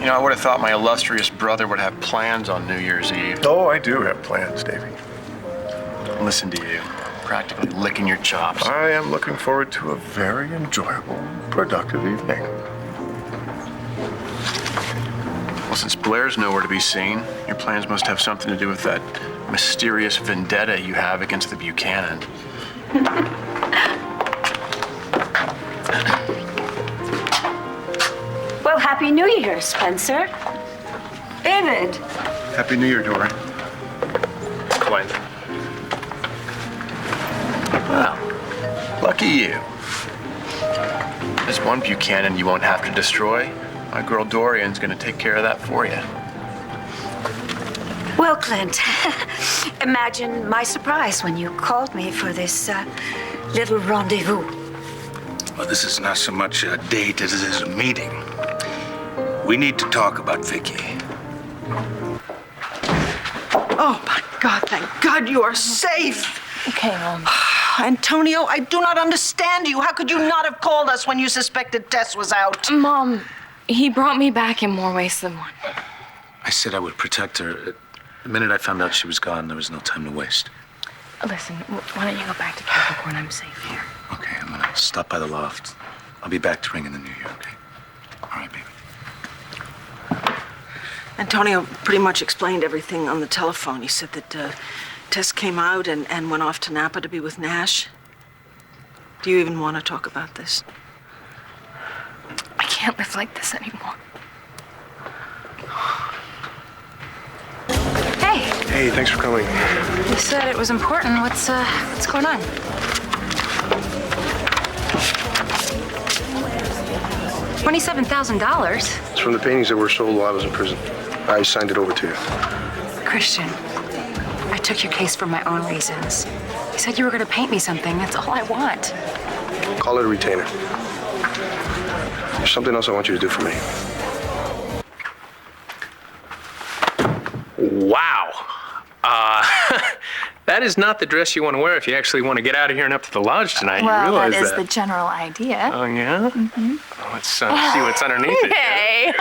know, I would have thought my illustrious brother would have plans on New Year's Eve. Oh, I do have plans, Davy. Listen to you, practically licking your chops. I am looking forward to a very enjoyable, productive evening. Well, since Blair's nowhere to be seen, your plans must have something to do with that mysterious vendetta you have against the Buchanan. Well, Happy New Year, Spencer. David. Happy New Year, Dory. Gwen. Well, lucky you. There's one Buchanan you won't have to destroy. My girl Dorian's gonna take care of that for you. Well, Clint, imagine my surprise when you called me for this little rendezvous. Well, this is not so much a date as it is a meeting. We need to talk about Vicky. Oh, my God, thank God you are safe. Okay, Mom. Antonio, I do not understand you. How could you not have called us when you suspected Tess was out? Mom, he brought me back in more ways than one. I said I would protect her. The minute I found out she was gone, there was no time to waste. Listen, why don't you go back to Capricorn? I'm safe here. Okay, I'm gonna stop by the loft. I'll be back to ring in the new year, okay? All right, baby. Antonio pretty much explained everything on the telephone. He said that Tess came out and went off to Napa to be with Nash. Do you even want to talk about this? I can't live like this anymore. Hey, Hey, thanks for coming. you said it was important. What's going on? $27,000? It's from the paintings that were sold while I was in prison. I signed it over to you. Christian, I took your case for my own reasons. You said you were going to paint me something. That's all I want. Call it a retainer. There's something else I want you to do for me. Wow. That is not the dress you want to wear if you actually want to get out of here and up to the lodge tonight. Well, you realize that is the general idea. Oh, yeah? Mm-hmm. Let's see what's underneath it. Hey,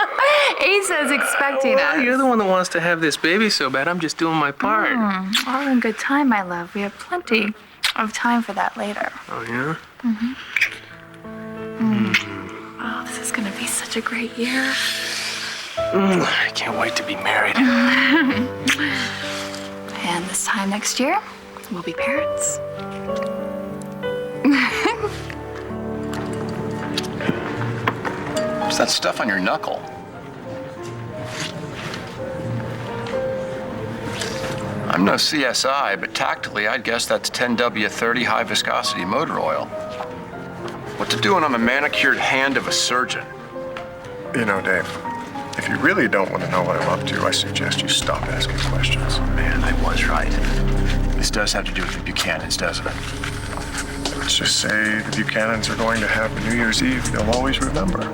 Asa's expecting Well, us. you're the one that wants to have this baby so bad. I'm just doing my part. All in good time, my love. We have plenty of time for that later. Oh, yeah? Oh, this is gonna be such a great year. I can't wait to be married. And this time next year, we'll be parents. What's that stuff on your knuckle? I'm no CSI, but tactically, I'd guess that's 10W30 high viscosity motor oil. What to do when I'm a manicured hand of a surgeon? You know, Dave, if you really don't want to know what I'm up to, I suggest you stop asking questions. Man, I was right. This does have to do with the Buchanans, doesn't it? Let's just say the Buchanans are going to have a New Year's Eve they'll always remember.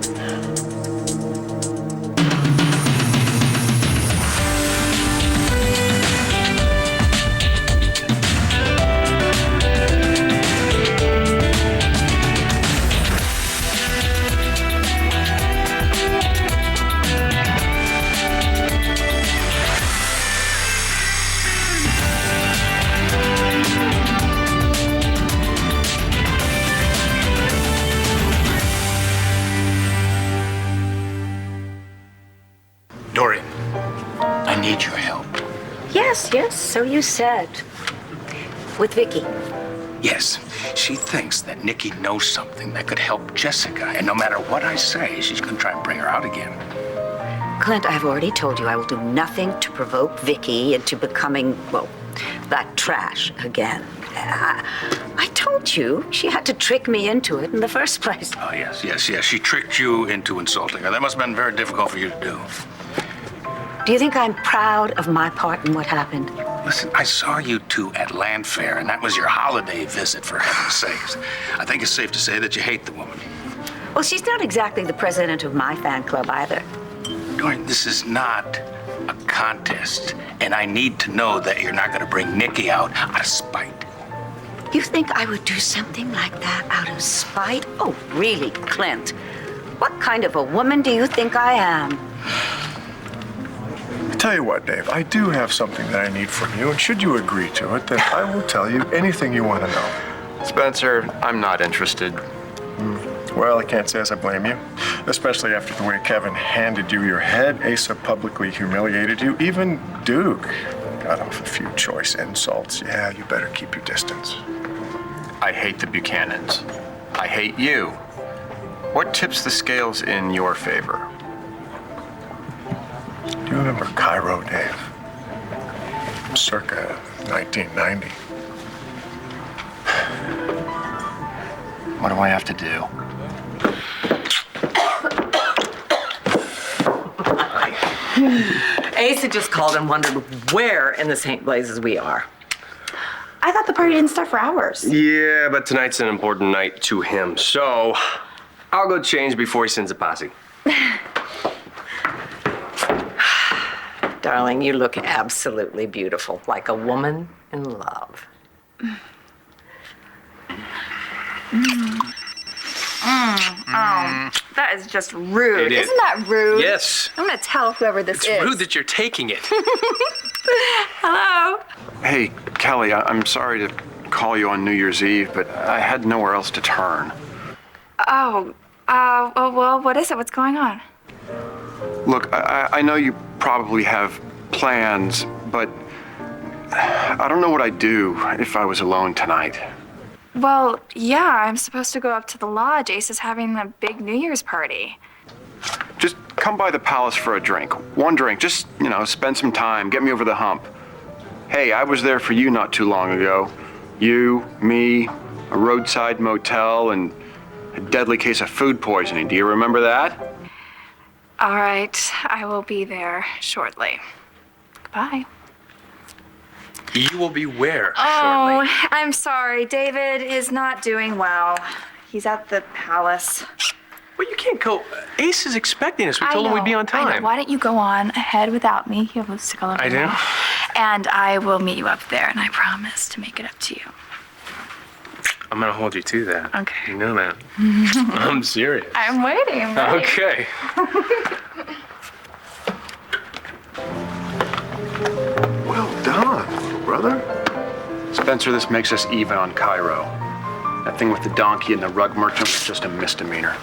Dorian, I need your help. Yes, so you said. With Vicky. Yes, she thinks that Nikki knows something that could help Jessica, and no matter what I say, she's gonna try and bring her out again. Clint, I've already told you I will do nothing to provoke Vicky into becoming, well, that trash again. I told you she had to trick me into it in the first place. Oh, yes. She tricked you into insulting her. That must have been very difficult for you to do. Do you think I'm proud of my part in what happened? Listen, I saw you two at Land Fair, and that was your holiday visit, for heaven's sakes. I think it's safe to say that you hate the woman. Well, she's not exactly the president of my fan club either. Dorian, this is not a contest, and I need to know that you're not going to bring Nikki out of spite. You think I would do something like that out of spite? Oh, really, Clint? What kind of a woman do you think I am? tell you what, Dave, I do have something that I need from you, and should you agree to it, then I will tell you anything you want to know. Spencer, I'm not interested. Well, I can't say as I blame you, especially after the way Kevin handed you your head, Asa publicly humiliated you, even Duke got off a few choice insults. Yeah, you better keep your distance. I hate the Buchanans. I hate you. What tips the scales in your favor? Do you remember Cairo, Dave? Circa 1990. What do I have to do? Asa just called and wondered where in the St. Blazes we are. I thought the party didn't start for hours. Yeah, but tonight's an important night to him, so I'll go change before he sends a posse. Darling, you look absolutely beautiful, like a woman in love. Oh, that is just rude. It is. Isn't that rude? Yes. I'm gonna tell whoever this It's is. rude that you're taking it. Hello? Hey, Kelly, I'm sorry to call you on New Year's Eve, but I had nowhere else to turn. Oh, well, what is it? What's going on? Look, I know you probably have plans, but I don't know what I'd do if I was alone tonight. Well, yeah, I'm supposed to go up to the lodge. Ace is having a big New Year's party. Just come by the palace for a drink. One drink. Just, spend some time. Get me over the hump. Hey, I was there for you not too long ago. You, me, a roadside motel, and a deadly case of food poisoning. Do you remember that? All right, I will be there shortly. Goodbye. You will be where Oh, shortly? I'm sorry. David is not doing well. He's at the palace. Well, you can't go. Ace is expecting us. We told him we'd be on I know. time. Why don't you go on ahead without me? You have a sick all over I do? now. And I will meet you up there, and I promise to make it up to you. I'm gonna hold you to that. Okay. You know that. I'm serious. I'm waiting. Okay. Well done, brother. Spencer, this makes us even on Cairo. That thing with the donkey and the rug merchant was just a misdemeanor.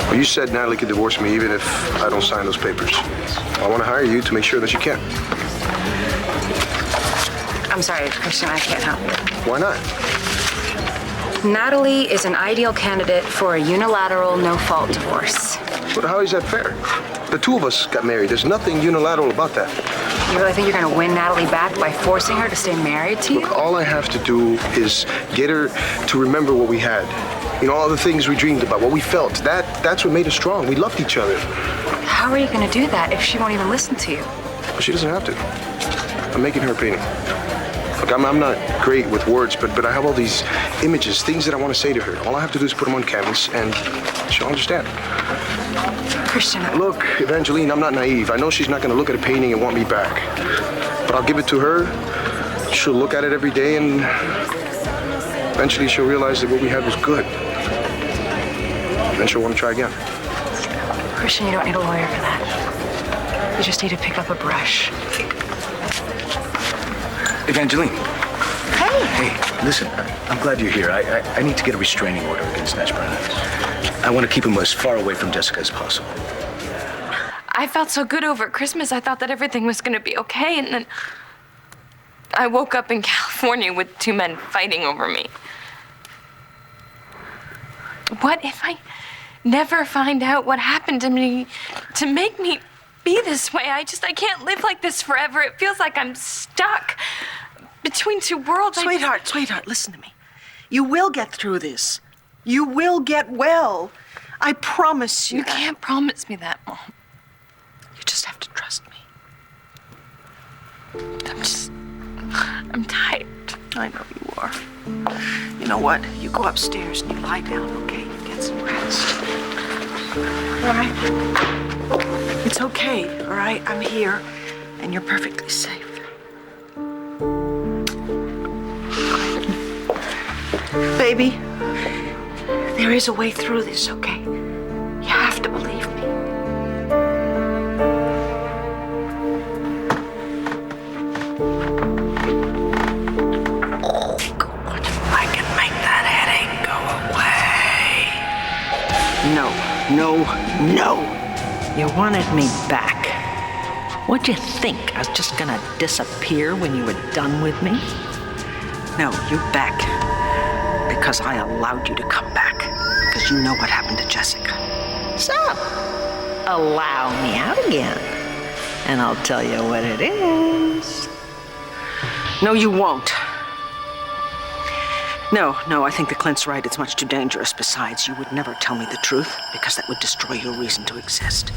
Well, you said Natalie could divorce me even if I don't sign those papers. I want to hire you to make sure that you can. I'm sorry, Christian, I can't help you. Why not? Natalie is an ideal candidate for a unilateral, no-fault divorce. But how is that fair? The two of us got married. There's nothing unilateral about that. You really think you're gonna win Natalie back by forcing her to stay married to you? Look, all I have to do is get her to remember what we had. All the things we dreamed about, what we felt. That's what made us strong. We loved each other. How are you gonna do that if she won't even listen to you? Well, she doesn't have to. I'm making her a painting. Look, I'm not great with words, but I have all these images, things that I want to say to her. All I have to do is put them on canvas, and she'll understand. Christian, Look, Evangeline, I'm not naive. I know she's not going to look at a painting and want me back. But I'll give it to her. She'll look at it every day, and eventually she'll realize that what we had was good. And then she'll want to try again. Christian, you don't need a lawyer for that. You just need to pick up a brush. Evangeline. Hey. Hey, listen, I'm glad you're here. I need to get a restraining order against Nash Brown. I want to keep him as far away from Jessica as possible. I felt so good over Christmas. I thought that everything was going to be okay, and then I woke up in California with two men fighting over me. What if I never find out what happened to me to make me be this way? I can't live like this forever. It feels like I'm stuck between two worlds. Sweetheart, listen to me. You will get through this. You will get well. I promise you. You can't promise me that, Mom. You just have to trust me. I'm tired. I know you are. You know what? You go upstairs and you lie down, okay? You get some rest. All right? It's okay, all right? I'm here, and you're perfectly safe. Baby, there is a way through this, okay? No, no. You wanted me back. What'd you think? I was just gonna disappear when you were done with me? No, you're back because I allowed you to come back. Because you know what happened to Jessica. So, allow me out again. And I'll tell you what it is. No, you won't. No, I think that Clint's right. It's much too dangerous. Besides, you would never tell me the truth because that would destroy your reason to exist.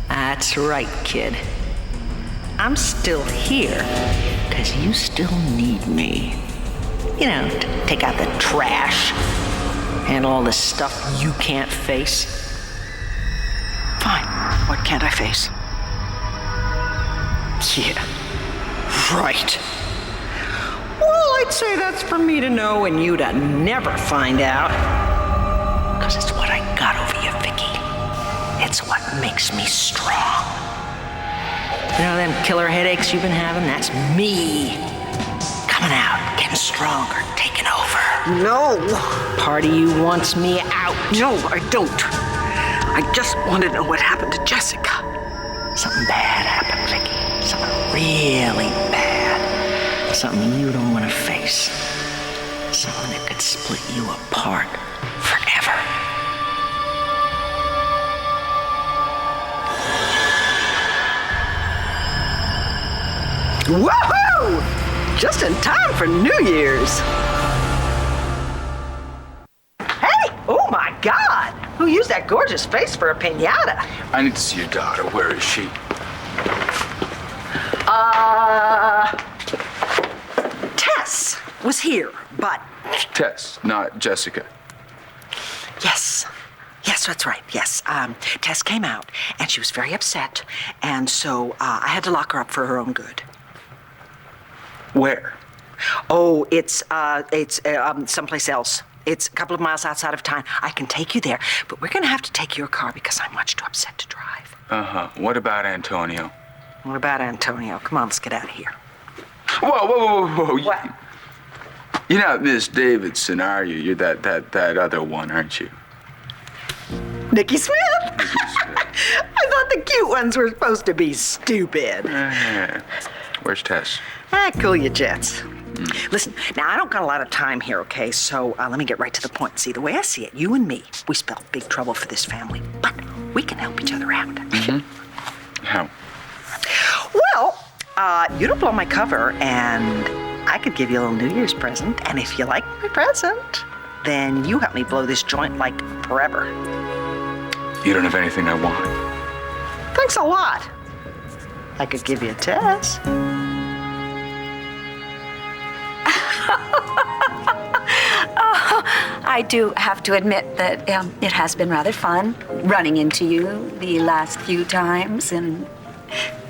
That's right, kid. I'm still here because you still need me. You know, to take out the trash, handle all the stuff you can't face. Fine. What can't I face? Yeah, right. Well, I'd say that's for me to know and you to never find out. Because it's what I got over you, Vicky. It's what makes me strong. You know them killer headaches you've been having? That's me. Coming out, getting stronger, taking over. No. Part of you wants me out. No, I don't. I just want to know what happened to Jessica. Something bad happened, Vicky. Something really bad. Something you don't want to face. Something that could split you apart forever. Woohoo! Just in time for New Year's. Hey! Oh my God! Who used that gorgeous face for a piñata? I need to see your daughter. Where is she? Tess was here, but... Tess, not Jessica. Yes, that's right, yes. Tess came out, and she was very upset, and so I had to lock her up for her own good. Where? Oh, it's someplace else. It's a couple of miles outside of town. I can take you there, but we're gonna have to take your car because I'm much too upset to drive. Uh-huh. What about Antonio? What about Antonio? Come on, let's get out of here. Whoa. What? You're not Miss Davidson, are you? You're that other one, aren't you? Nikki Smith? I thought the cute ones were supposed to be stupid. Where's Tess? Cool your jets. Listen, now I don't got a lot of time here, okay? So let me get right to the point. See, the way I see it, you and me, we spell big trouble for this family, but we can help each other out. Mm-hmm. How? Well, you don't blow my cover, and I could give you a little New Year's present, and if you like my present, then you help me blow this joint like forever. You don't have anything I want. Thanks a lot. I could give you a test. I do have to admit that it has been rather fun running into you the last few times, and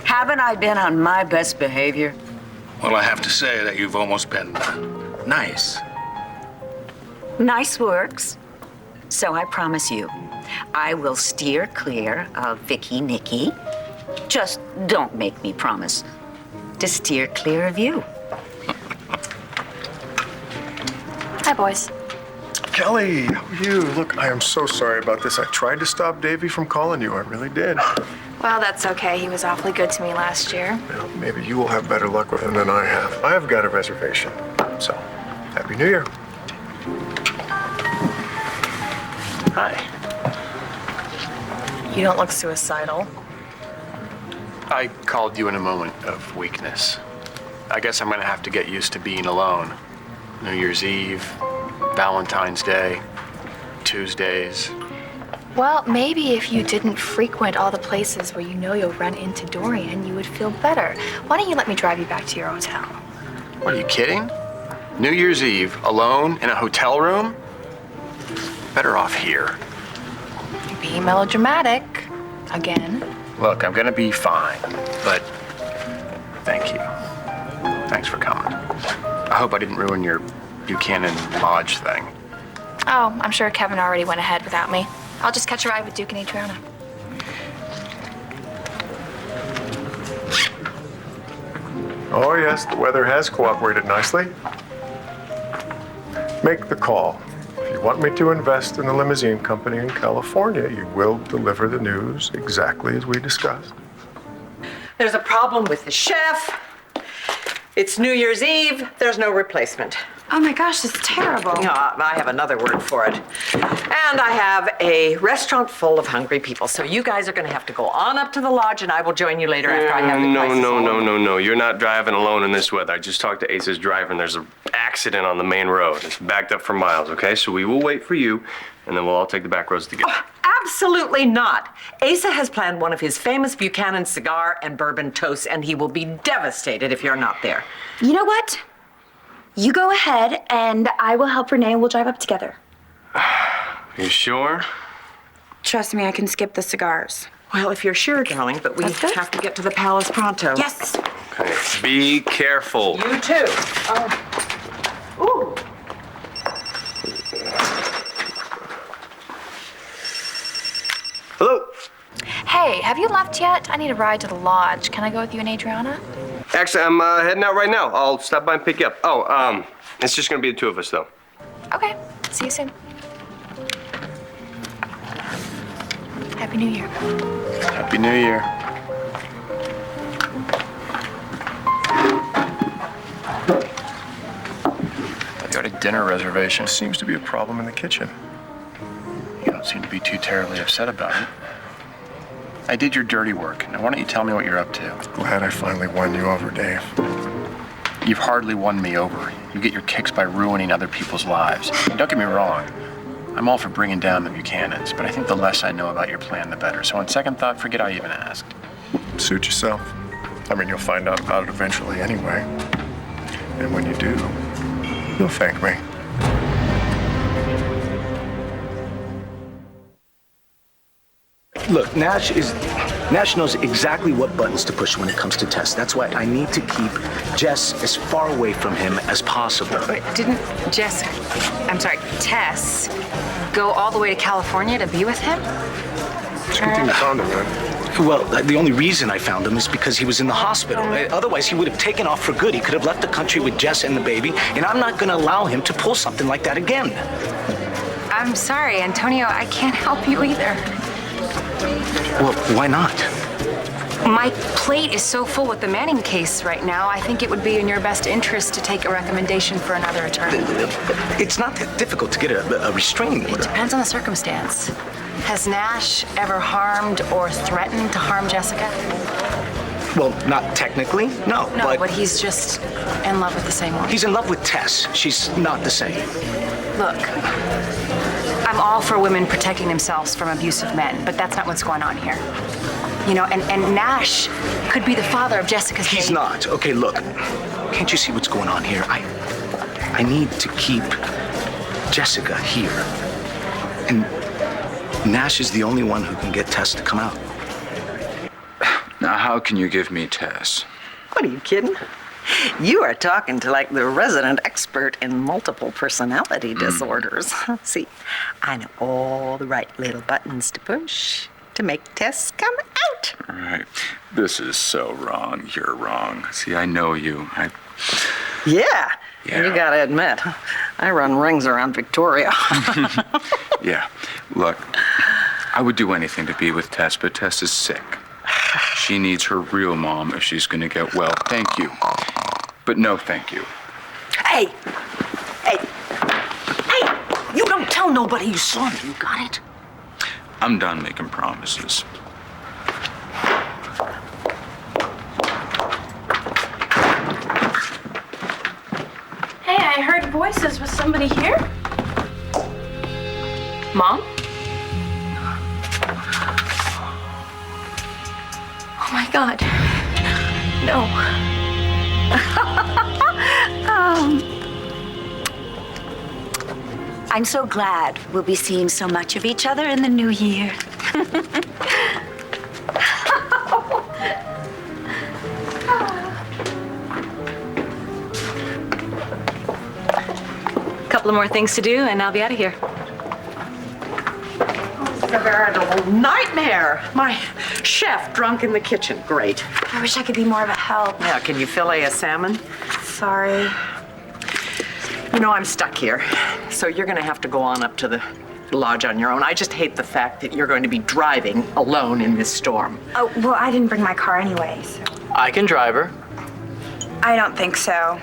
haven't I been on my best behavior? Well, I have to say that you've almost been nice. Nice works. So I promise you, I will steer clear of Vicky Nikki. Just don't make me promise to steer clear of you. Hi, boys. Kelly, how are you? Look, I am so sorry about this. I tried to stop Davey from calling you. I really did. Well, that's okay. He was awfully good to me last year. Well, maybe you will have better luck with him than I have. I have got a reservation. So, Happy New Year. Hi. You don't look suicidal. I called you in a moment of weakness. I guess I'm gonna have to get used to being alone. New Year's Eve, Valentine's Day, Tuesdays. Well, maybe if you didn't frequent all the places where you know you'll run into Dorian, you would feel better. Why don't you let me drive you back to your hotel? What, are you kidding? New Year's Eve, alone in a hotel room? Better off here. You're being melodramatic. Again. Look, I'm gonna be fine, but thank you. Thanks for coming. I hope I didn't ruin your Buchanan Lodge thing. Oh, I'm sure Kevin already went ahead without me. I'll just catch a ride with Duke and Adriana. Oh, yes, the weather has cooperated nicely. Make the call if you you want me to invest in the limousine company in California, you will deliver the news exactly as we discussed. There's a problem with the chef. It's New Year's Eve. There's no replacement. Oh my gosh, this is terrible. No, I have another word for it. And I have a restaurant full of hungry people. So you guys are going to have to go on up to the lodge, and I will join you later after I have the prices all over. No. You're not driving alone in this weather. I just talked to Ace's driver, and there's an accident on the main road. It's backed up for miles, okay? So we will wait for you, and then we'll all take the back roads together. Oh, absolutely not. Asa has planned one of his famous Buchanan cigar and bourbon toasts, and he will be devastated if you're not there. You know what? You go ahead, and I will help Renee, and we'll drive up together. You sure? Trust me, I can skip the cigars. Well, if you're sure, darling, but we have to get to the palace pronto. Yes. Okay, be careful. You too. Ooh. Hello? Hey, have you left yet? I need a ride to the lodge. Can I go with you and Adriana? Actually, I'm heading out right now. I'll stop by and pick you up. Oh, it's just gonna be the two of us, though. Okay. See you soon. Happy New Year. Happy New Year. You got a dinner reservation. Seems to be a problem in the kitchen. You don't seem to be too terribly upset about it. I did your dirty work. Now, why don't you tell me what you're up to? Glad I finally won you over, Dave. You've hardly won me over. You get your kicks by ruining other people's lives. And don't get me wrong. I'm all for bringing down the Buchanans, but I think the less I know about your plan, the better. So on second thought, forget I even asked. Suit yourself. I mean, you'll find out about it eventually anyway. And when you do, you'll thank me. Look, Nash knows exactly what buttons to push when it comes to Tess. That's why I need to keep Jess as far away from him as possible. Wait, didn't Tess go all the way to California to be with him? It's a good thing you found him, man. Well, the only reason I found him is because he was in the hospital. Otherwise, he would have taken off for good. He could have left the country with Jess and the baby, and I'm not going to allow him to pull something like that again. I'm sorry, Antonio. I can't help you either. Well, why not? My plate is so full with the Manning case right now, I think it would be in your best interest to take a recommendation for another attorney. It's not that difficult to get a restraining order. It depends on the circumstance. Has Nash ever harmed or threatened to harm Jessica? Well, not technically, no. No, but he's just in love with the same woman. He's in love with Tess. She's not the same. Look, I'm all for women protecting themselves from abusive men, but that's not what's going on here. You know, and Nash could be the father of Jessica's baby. He's not. Okay, look. Can't you see what's going on here? I need to keep Jessica here. And Nash is the only one who can get Tess to come out. Now, how can you give me Tess? What, are you kidding? You are talking to like the resident expert in multiple personality disorders. See, I know all the right little buttons to push to make Tess come out. All right. This is so wrong. You're wrong. See, I know you. Yeah. And you gotta admit, I run rings around Victoria. Yeah. Look, I would do anything to be with Tess, but Tess is sick. She needs her real mom if she's gonna get well. Thank you. But no thank you. Hey! You don't tell nobody you saw me, you got it? I'm done making promises. Hey, I heard voices. Was somebody here? Mom? Oh my God. No. I'm so glad we'll be seeing so much of each other in the new year. Couple of more things to do, and I'll be out of here. It's a veritable nightmare. My chef drunk in the kitchen. Great. I wish I could be more of a help. Now, can you fillet a salmon? Sorry. You know, I'm stuck here, so you're gonna have to go on up to the lodge on your own. I just hate the fact that you're going to be driving alone in this storm. Oh, well, I didn't bring my car anyways. I can drive her. I don't think so.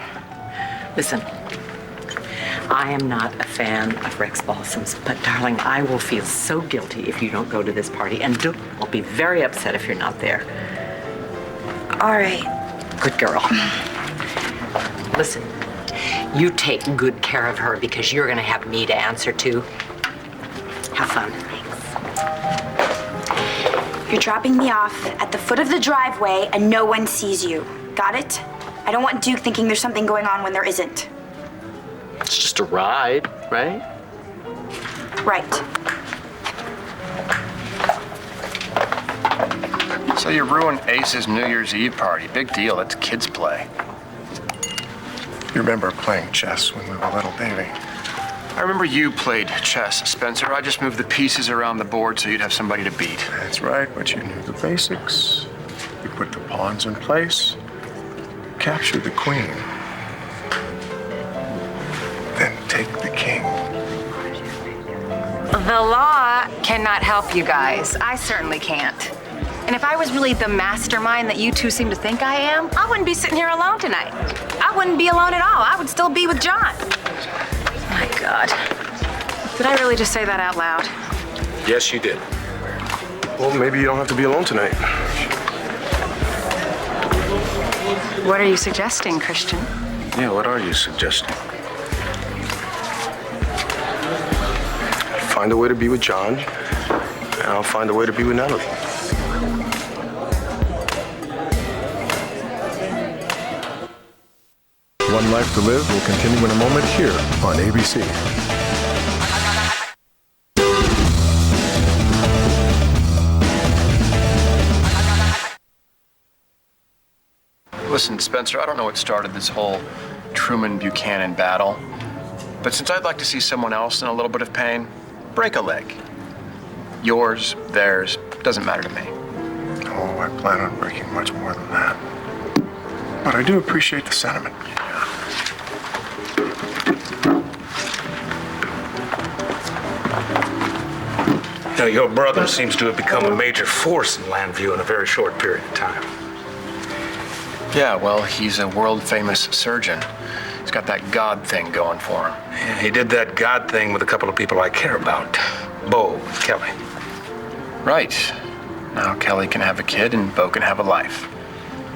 Listen, I am not a fan of Rex Balsams, but darling, I will feel so guilty if you don't go to this party, and Duke will be very upset if you're not there. All right. Good girl. Listen, you take good care of her because you're gonna have me to answer to. Have fun. You're dropping me off at the foot of the driveway and no one sees you. Got it? I don't want Duke thinking there's something going on when there isn't. It's just a ride, right? Right. So you ruined Ace's New Year's Eve party. Big deal. That's kids' play. You remember playing chess when we were little, Davy? I remember you played chess, Spencer. I just moved the pieces around the board so you'd have somebody to beat. That's right, but you knew the basics. You put the pawns in place, capture the queen, then take the king. The law cannot help you guys. I certainly can't. And if I was really the mastermind that you two seem to think I am, I wouldn't be sitting here alone tonight. I wouldn't be alone at all. I would still be with John. My God. Did I really just say that out loud? Yes, you did. Well, maybe you don't have to be alone tonight. What are you suggesting, Christian? Yeah, what are you suggesting? Find a way to be with John, and I'll find a way to be with Natalie. One Life to Live will continue in a moment here on ABC. Listen, Spencer, I don't know what started this whole Truman-Buchanan battle, but since I'd like to see someone else in a little bit of pain, break a leg. Yours, theirs, doesn't matter to me. Oh, I plan on breaking much more than that. But I do appreciate the sentiment. Now, your brother seems to have become a major force in Landview in a very short period of time. Yeah, well, he's a world-famous surgeon. He's got that God thing going for him. Yeah, he did that God thing with a couple of people I care about. Bo and Kelly. Right. Now Kelly can have a kid and Bo can have a life.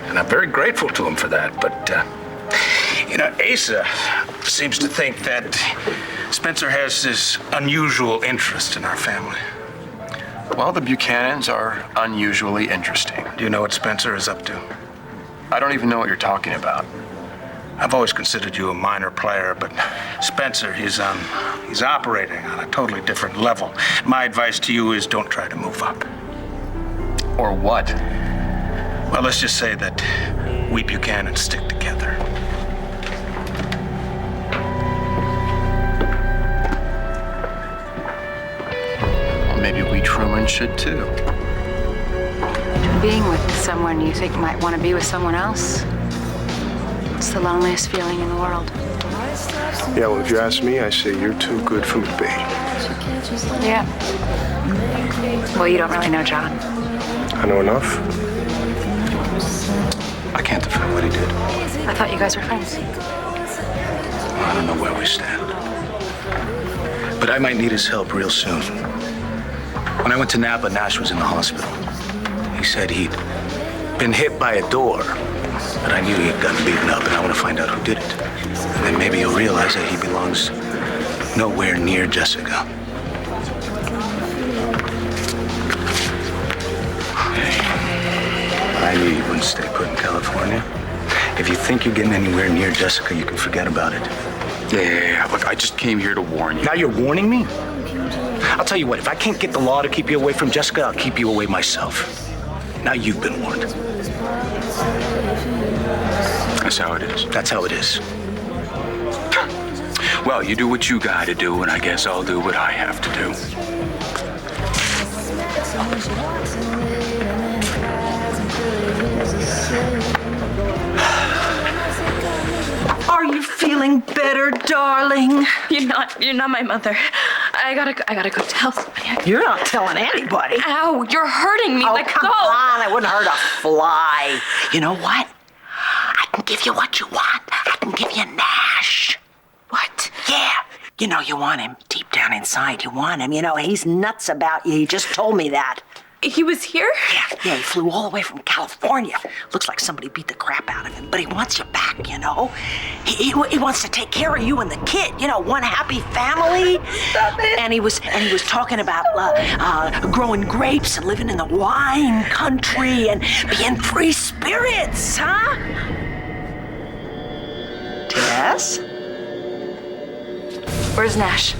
And I'm very grateful to him for that, but, you know, Asa seems to think that Spencer has this unusual interest in our family. Well, the Buchanans are unusually interesting. Do you know what Spencer is up to? I don't even know what you're talking about. I've always considered you a minor player, but Spencer, he's operating on a totally different level. My advice to you is don't try to move up. Or what? Well, let's just say that we Buchanans stick together. Well, maybe we Truman should too. Being with someone you think might want to be with someone else. It's the loneliest feeling in the world. Yeah, well, if you ask me, I say you're too good for me, babe. Yeah. Well, you don't really know John. I know enough. I can't defend what he did. I thought you guys were friends. I don't know where we stand. But I might need his help real soon. When I went to Napa, Nash was in the hospital. He said he'd been hit by a door, but I knew he'd gotten beaten up, and I want to find out who did it. And then maybe he'll realize that he belongs nowhere near Jessica. I knew you wouldn't stay put in California. If you think you're getting anywhere near Jessica, you can forget about it. Yeah. Look, I just came here to warn you. Now you're warning me? I'll tell you what, if I can't get the law to keep you away from Jessica, I'll keep you away myself. Now you've been warned. That's how it is. That's how it is. Well, you do what you gotta do, and I guess I'll do what I have to do. Are you feeling feeling better, darling? You're not my mother. I gotta go tell somebody. You're not telling anybody. Ow, you're hurting me. Oh, Let come go. on, I wouldn't hurt a fly. You know what? I can give you what you want. I can give you Nash. What? Yeah. You know you want him. Deep down inside, you want him. You know, he's nuts about you. He just told me that. He was here? Yeah, he flew all the way from California. Looks like somebody beat the crap out of him, but he wants you back, you know? He wants to take care of you and the kid, you know, one happy family. Stop it. And he was talking about growing grapes and living in the wine country and being free spirits, huh? Tess? Where's Nash?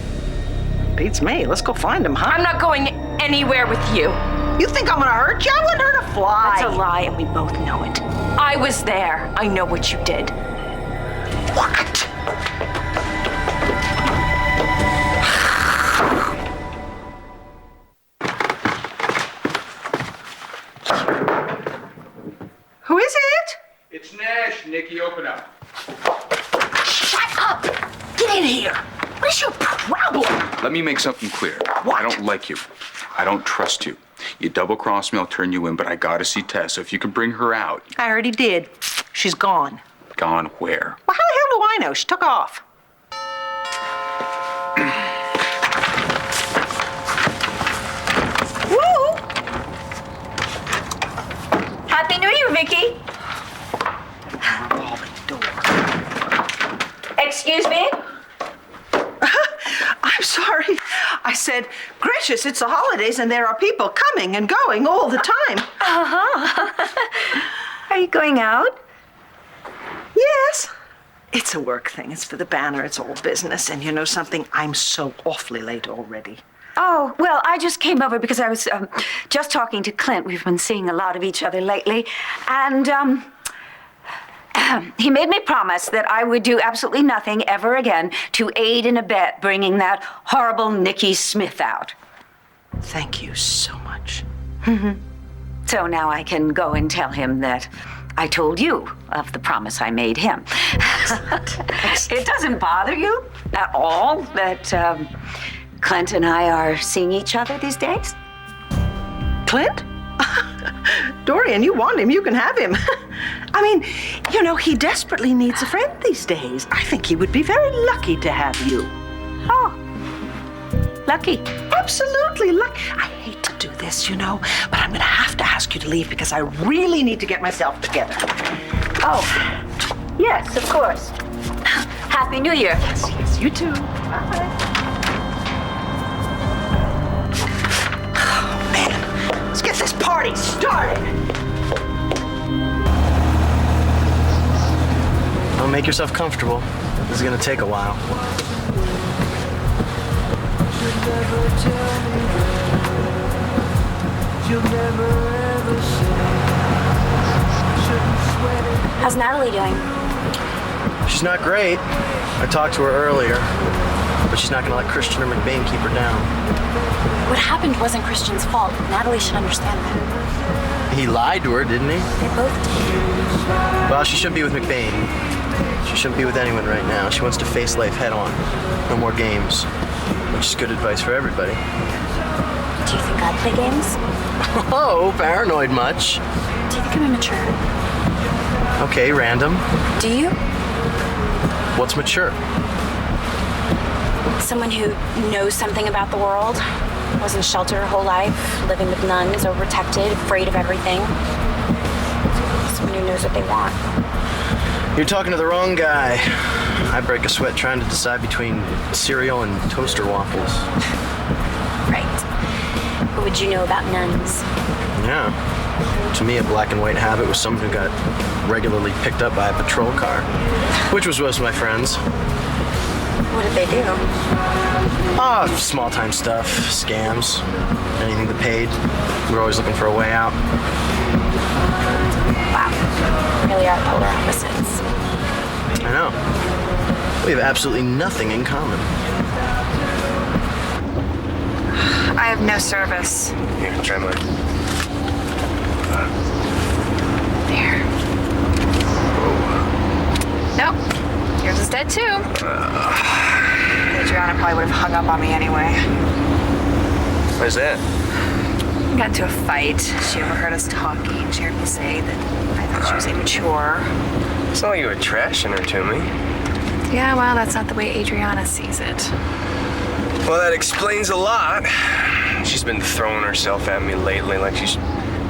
Beats me. Let's go find him, huh? I'm not going anywhere with you. You think I'm gonna hurt you? I wouldn't hurt a fly. That's a lie, and we both know it. I was there. I know what you did. What? Who is it? It's Nash, Nikki. Open up. Shut up! Get in here. What is your problem? Let me make something clear. What? I don't like you. I don't trust you. You double-cross me, I'll turn you in, but I gotta see Tess, so if you can bring her out. I already did. She's gone. Gone where? Well, how the hell do I know? She took off. Woo! Happy New Year, Vicky. Excuse me? I'm sorry. I said, gracious, it's the holidays and there are people coming and going all the time. Are you going out? Yes. It's a work thing. It's for the banner. It's all business. And you know something? I'm so awfully late already. Oh, well, I just came over because I was just talking to Clint. We've been seeing a lot of each other lately. And he made me promise that I would do absolutely nothing ever again to aid and abet bringing that horrible Nikki Smith out. Thank you so much. So now I can go and tell him that I told you of the promise I made him. It doesn't bother you at all that Clint and I are seeing each other these days? Clint? Dorian, you want him, you can have him. I mean, you know, he desperately needs a friend these days. I think he would be very lucky to have you. Oh, lucky. Absolutely lucky. I hate to do this, you know, but I'm gonna have to ask you to leave because I really need to get myself together. Oh, yes, of course. Happy New Year. Yes, you too. Bye. Let's get this party started. Well, make yourself comfortable. This is gonna take a while. How's Natalie doing? She's not great. I talked to her earlier, but she's not gonna let Christian or McBain keep her down. What happened wasn't Christian's fault. Natalie should understand that. He lied to her, didn't he? They both did. Well, she shouldn't be with McBain. She shouldn't be with anyone right now. She wants to face life head on. No more games. Which is good advice for everybody. Do you think I play games? Oh, paranoid much? Do you think I'm immature? Okay, random. Do you? What's mature? Someone who knows something about the world, was in shelter her whole life, living with nuns, overprotected, afraid of everything. Someone who knows what they want. You're talking to the wrong guy. I break a sweat trying to decide between cereal and toaster waffles. Right. What would you know about nuns? Yeah. To me, a black and white habit was someone who got regularly picked up by a patrol car, which was most of my friends. What did they do? Small-time stuff, scams, anything that paid. We were always looking for a way out. Wow. Really are polar opposites. I know. We have absolutely nothing in common. I have no service. Here, try mine. There. Nope. Yours is dead. it too. Adriana probably would have hung up on me anyway. Why's that? We got into a fight. She overheard us talking. She heard me say that I thought she was immature. It's not like you were trashing her to me. Yeah, well, that's not the way Adriana sees it. Well, that explains a lot. She's been throwing herself at me lately like she's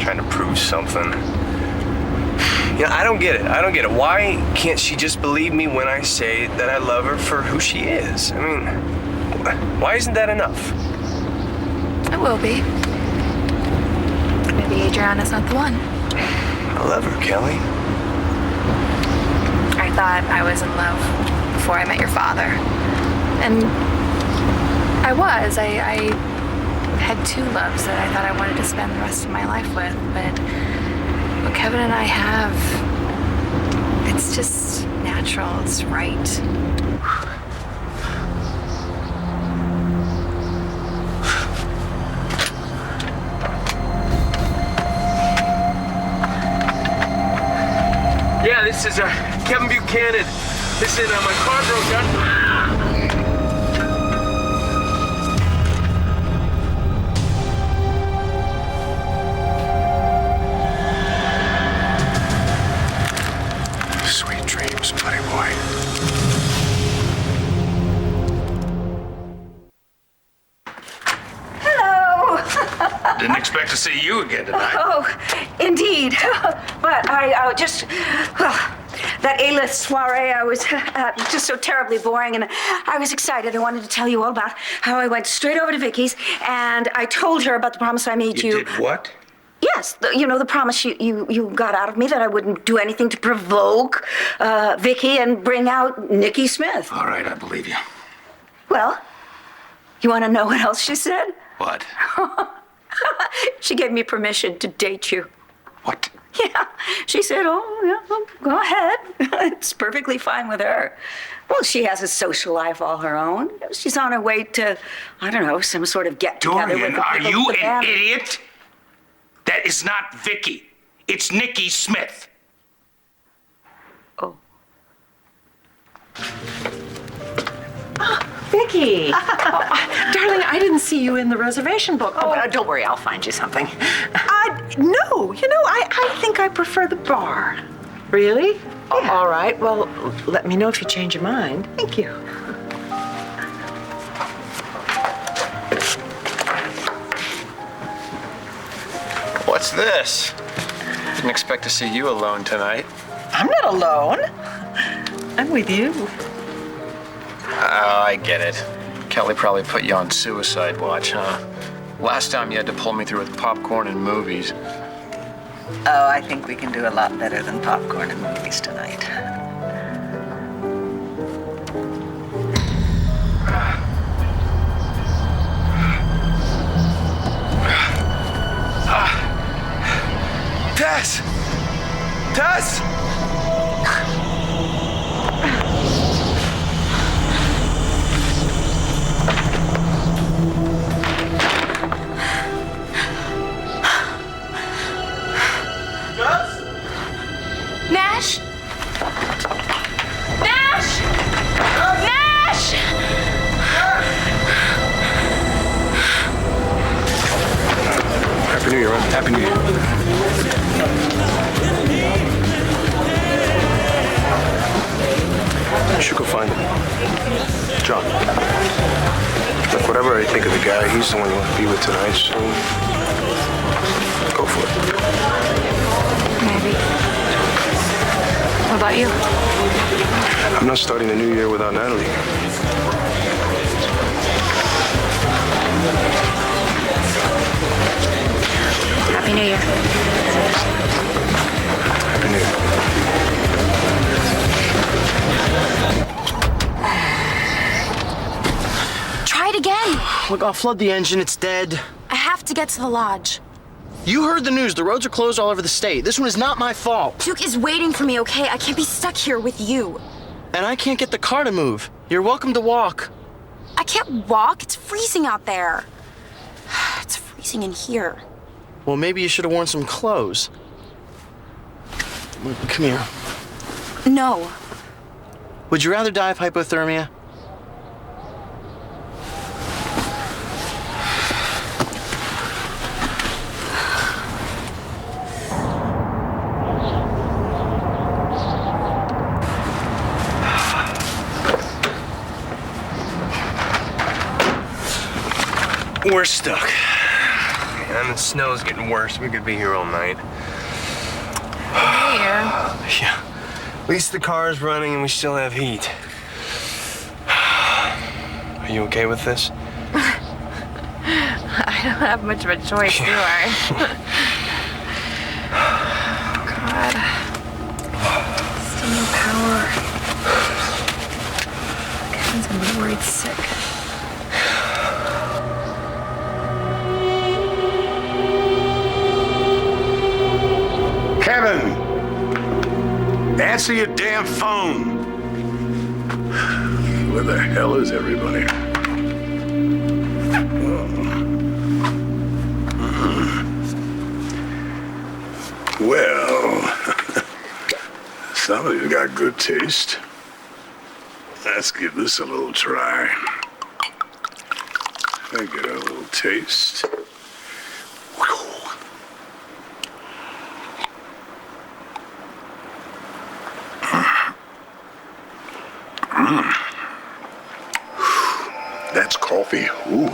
trying to prove something. You know, I don't get it. I don't get it. Why can't she just believe me when I say that I love her for who she is? I mean, why isn't that enough? It will be. Maybe Adriana's not the one. I love her, Kelly. I thought I was in love before I met your father. And I was. I had two loves that I thought I wanted to spend the rest of my life with. But what Kevin and I have, it's just natural. It's right. Yeah, this is Kevin Buchanan. Listen, my car broke down. Sweet dreams, buddy boy. Hello. Didn't expect to see you again tonight. Oh, indeed. But I just, well, that A-list soiree, I was just so terribly boring, and I was excited. I wanted to tell you all about how I went straight over to Vicky's, and I told her about the promise I made you. You did what? Yes, the promise you got out of me that I wouldn't do anything to provoke Vicky and bring out Nikki Smith. All right, I believe you. Well, you want to know what else she said? What? She gave me permission to date you. What? Yeah, she said, oh, yeah, well, go ahead. It's perfectly fine with her. Well, she has a social life all her own. She's on her way to, I don't know, some sort of get-together. Dorian, are you an idiot? That is not Vicky. It's Nikki Smith. Oh. Vicky! Darling, I didn't see you in the reservation book. Oh, don't worry, I'll find you something. No, I think I prefer the bar. Really? Yeah. All right, well, let me know if you change your mind. Thank you. What's this? Didn't expect to see you alone tonight. I'm not alone. I'm with you. Oh, I get it. Kelly probably put you on suicide watch, huh? Last time you had to pull me through with popcorn and movies. Oh, I think we can do a lot better than popcorn and movies tonight. Tess! Tess! Nash? Nash! Nash! Happy New Year, man. Happy New Year. You should go find him. John. Look, whatever I think of the guy, he's the one you want to be with tonight, so go for it. Maybe. What about you? I'm not starting the new year without Natalie. Happy New Year. Happy New Year. Try it again. Look, I'll flood the engine. It's dead. I have to get to the lodge. You heard the news. The roads are closed all over the state. This one is not my fault. Duke is waiting for me, okay? I can't be stuck here with you. And I can't get the car to move. You're welcome to walk. I can't walk. It's freezing out there. It's freezing in here. Well, maybe you should have worn some clothes. Look, come here. No. Would you rather die of hypothermia? We're stuck. And the snow's getting worse. We could be here all night. Here. Yeah. At least the car's running and we still have heat. Are you okay with this? I don't have much of a choice, do I? God. Still no power. Kevin's gonna be worried sick. Kevin! Answer your damn phone! Where the hell is everybody? Well, some of you got good taste. Let's give this a little try. I get a little taste. That's coffee. Ooh.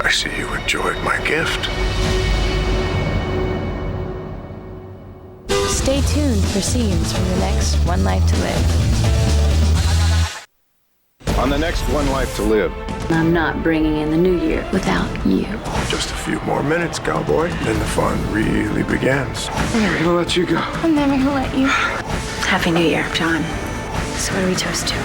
I see you enjoyed my gift. Stay tuned for scenes from the next One Life to Live. On the next One Life to Live. I'm not bringing in the new year without you. Just a few more minutes, cowboy, then the fun really begins. I'm never gonna let you go. I'm never gonna let you. Happy New Year, John. So what do we toast to?